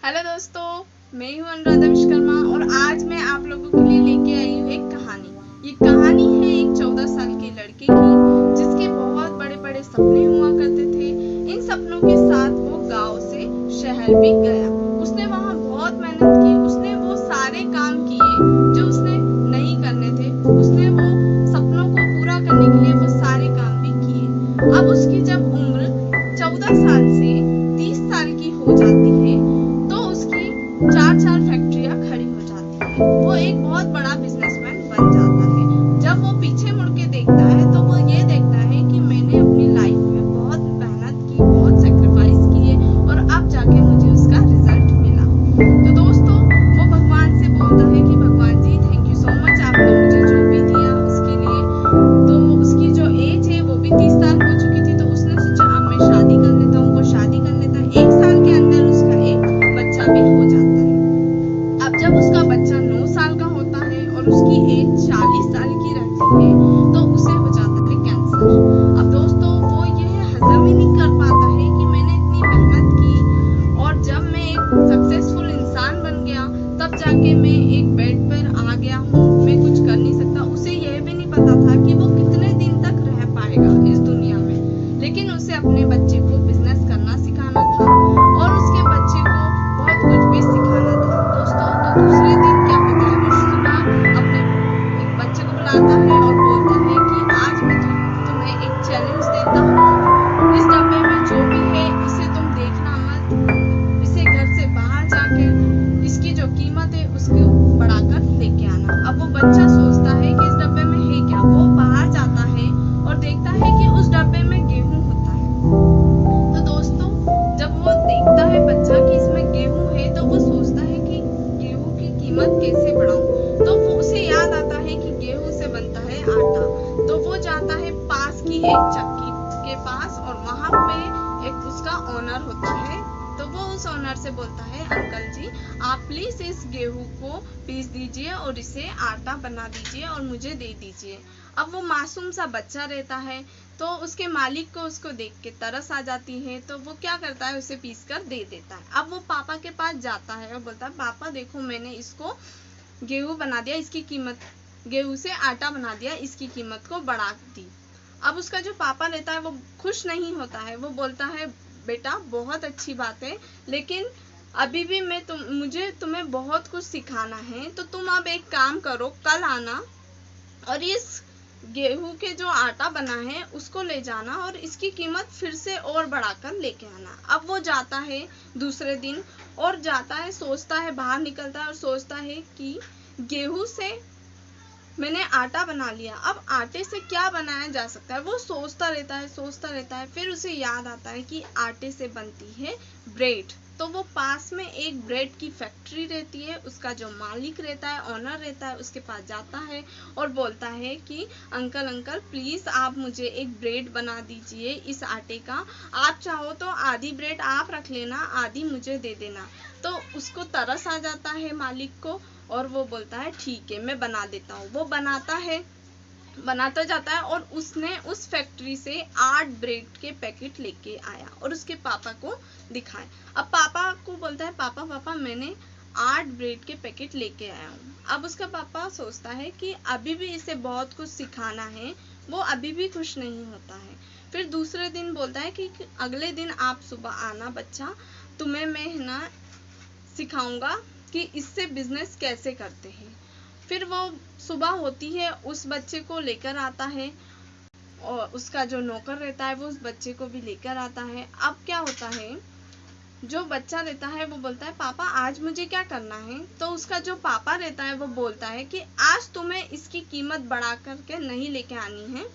Hello दोस्तों, मैं हूं अनुराधा विश्वकर्मा और आज मैं आप लोगों के लिए लेके आई हूँ एक कहानी। ये कहानी है एक 14 साल के लड़के की जिसके बहुत बड़े बड़े सपने हुआ करते थे। इन सपनों के साथ वो गांव से शहर भी गया। उसने वहां बहुत मेहनत की, उसने वो सारे काम किए जो उसने नहीं करने थे। उसने वो सपनों को पूरा करने के लिए वो सारे काम भी किए। अब उसकी जब उम्र 14 साल से 30 साल की हो जाती है तो उसकी चार फैक्ट्रियां खड़ी हो जाती है। वो एक बहुत बड़ा बिजनेसमैन बन जाता है। जब वो पीछे मुड़ के देखता है तो वो ये देखता है कि मैंने अपनी लाइफ में बहुत मेहनत की, बहुत सेक्रीफाइस किए और अब जाके मुझे उसका रिजल्ट मिला। तो दोस्तों, वो भगवान से बोलता है कि भगवान जी, थैंक यू सो मच, आपने मुझे जो भी दिया उसके लिए। तो उसकी जो एज है वो भी 30 साल हो चुकी थी, तो उसने सोचा अब मैं शादी कर लेता हूँ। वो शादी कर लेता है। 1 साल के अंदर उसका एक बच्चा भी हो जाता है। अब जब उसका बच्चा 9 साल का होता है और उसकी एज 40 साल की रहती है तो उसे हो जाता है कैंसर। अब दोस्तों, वो यह हजम ही नहीं कर पाता है कि मैंने इतनी मेहनत की और जब मैं एक सक्सेसफुल इंसान बन गया तब जाके मैं एक बेड पर आ गया हूँ, मैं कुछ कर नहीं सकता। उसे यह भी नहीं पता था कि वो कितने दिन तक रह पाएगा इस दुनिया में। लेकिन उसे अपने बच्चे को बिजनेस करना सिखाना था और उसके बच्चे को बहुत कुछ भी सिखाना था। दोस्तों, तो दूसरे दिन क्या होता है, वो सुबह अपने एक बच्चे को बुलाता है और बोलता है कि आज मैं तुम्हें एक चैलेंज देता हूँ। इस डब्बे में जो भी है इसे तुम देखना मत, इसे घर से बाहर जाके इसकी जो कीमत है उसको बढ़ाकर लेके आना। अब वो बच्चा सोचता है कि इस डब्बे में है क्या। वो बाहर जाता है और देखता है कि उस डब्बे में गेहूं होता है। तो दोस्तों, जब वो देखता है बच्चा कि इसमें गेहूं है तो वो सोचता है कि गेहूं की कीमत कैसे बढ़ाऊं। तो वो उसे याद आता है कि गेहूं से बनता है आटा। तो वो जाता है पास की एक चक्की के पास और वहां पे एक उसका ओनर होता है। तो वो उस ओनर से बोलता है, अंकल जी, आप प्लीज इस गेहूं को पीस दीजिए और इसे आटा बना दीजिए और मुझे दे दीजिए। अब वो मासूम सा बच्चा रहता है तो उसके मालिक को उसको देख के तरस आ जाती है। तो वो क्या करता है, उसे पीस कर दे देता है। अब वो पापा के पास जाता है और बोलता है, पापा देखो, मैंने इसको गेहूं बना दिया, इसकी कीमत, गेहूं से आटा बना दिया, इसकी कीमत को बढ़ा दी। अब उसका जो पापा रहता है वो खुश नहीं होता है। वो बोलता है, बेटा बहुत अच्छी बात है, लेकिन अभी भी मुझे तुम्हें बहुत कुछ सिखाना है। तो तुम अब एक काम करो, कल आना और इस गेहूं के जो आटा बना है उसको ले जाना और इसकी कीमत फिर से और बढ़ाकर लेके आना। अब वो जाता है दूसरे दिन और जाता है, सोचता है, बाहर निकलता है और सोचता है कि गेहूं से मैंने आटा बना लिया, अब आटे से क्या बनाया जा सकता है। वो सोचता रहता है। फिर उसे याद आता है कि आटे से बनती है ब्रेड। तो वो पास में एक ब्रेड की फैक्ट्री रहती है, उसका जो मालिक रहता है, ओनर रहता है, उसके पास जाता है और बोलता है कि अंकल प्लीज आप मुझे एक ब्रेड बना दीजिए इस आटे का। आप चाहो तो आधी ब्रेड आप रख लेना, आधी मुझे दे देना। तो उसको तरस आ जाता है मालिक को और वो बोलता है, ठीक है, मैं बना देता हूँ। वो बनाता जाता है और उसने उस फैक्ट्री से 8 ब्रेड के पैकेट लेके आया और उसके पापा को दिखाए। अब पापा को बोलता है, पापा मैंने 8 ब्रेड के पैकेट लेके आया हूँ। अब उसका पापा सोचता है कि अभी भी इसे बहुत कुछ सिखाना है, वो अभी भी खुश नहीं होता है। फिर दूसरे दिन बोलता है कि अगले दिन आप सुबह आना बच्चा, तुम्हें मैं ना सिखाऊंगा कि इससे बिजनेस कैसे करते हैं। फिर वो सुबह होती है, उस बच्चे को लेकर आता है और उसका जो नौकर रहता है वो उस बच्चे को भी लेकर आता है। अब क्या होता है, जो बच्चा रहता है वो बोलता है, पापा आज मुझे क्या करना है। तो उसका जो पापा रहता है वो बोलता है कि आज तुम्हें इसकी कीमत बढ़ा करके नहीं लेके आनी है,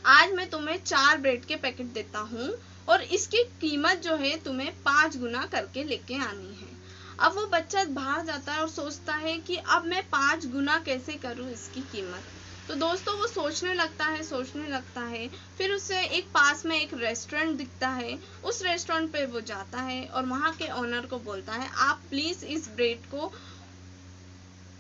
आज मैं तुम्हें 4 ब्रेड के पैकेट देता हूँ और इसकी कीमत जो है तुम्हें 5 गुना करके लेके आनी है। अब वो बच्चा बाहर जाता है और सोचता है कि अब मैं 5 गुना कैसे करूँ इसकी कीमत। तो दोस्तों, वो सोचने लगता है। फिर उसे एक पास में एक रेस्टोरेंट दिखता है। उस रेस्टोरेंट पे वो जाता है और वहाँ के ओनर को बोलता है, आप प्लीज इस ब्रेड को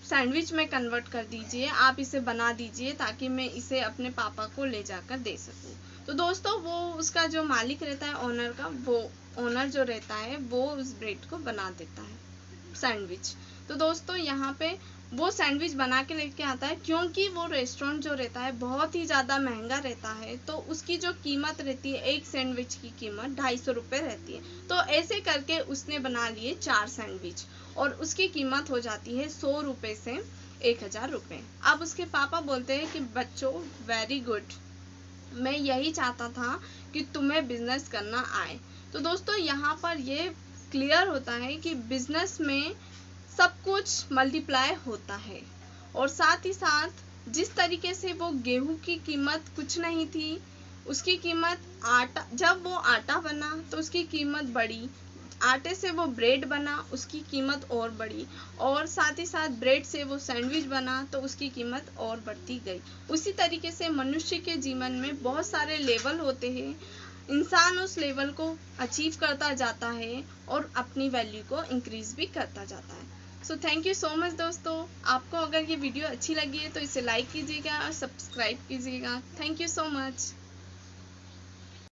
सैंडविच में कन्वर्ट कर दीजिए, आप इसे बना दीजिए ताकि मैं इसे अपने पापा को ले जाकर दे सकूं। तो दोस्तों वो उसका जो मालिक रहता है ओनर का, वो ओनर जो रहता है वो उस ब्रेड को बना देता है सैंडविच। तो दोस्तों यहाँ पे वो सैंडविच बना के लेके आता है, क्योंकि वो रेस्टोरेंट जो रहता है बहुत ही ज़्यादा महंगा रहता है, तो उसकी जो कीमत रहती है एक सैंडविच की कीमत 250 रुपये रहती है। तो ऐसे करके उसने बना लिए 4 सैंडविच और उसकी कीमत हो जाती है 100 रुपये से 1000 रुपये। अब उसके पापा बोलते हैं कि बच्चों वेरी गुड, मैं यही चाहता था कि तुम्हें बिजनेस करना आए। तो दोस्तों यहाँ पर ये क्लियर होता है कि बिजनेस में सब कुछ मल्टीप्लाई होता है। और साथ ही साथ जिस तरीके से वो गेहूं की कीमत कुछ नहीं थी, उसकी कीमत आटा, जब वो आटा बना तो उसकी कीमत बढ़ी, आटे से वो ब्रेड बना उसकी कीमत और बढ़ी, और साथ ही साथ ब्रेड से वो सैंडविच बना तो उसकी कीमत और बढ़ती गई। उसी तरीके से मनुष्य के जीवन में बहुत सारे लेवल होते हैं, इंसान उस लेवल को अचीव करता जाता है और अपनी वैल्यू को इंक्रीज भी करता जाता है। So thank you so much दोस्तों। आपको अगर ये वीडियो अच्छी लगी है तो इसे लाइक कीजिएगा और सब्सक्राइब कीजिएगा। Thank you so much.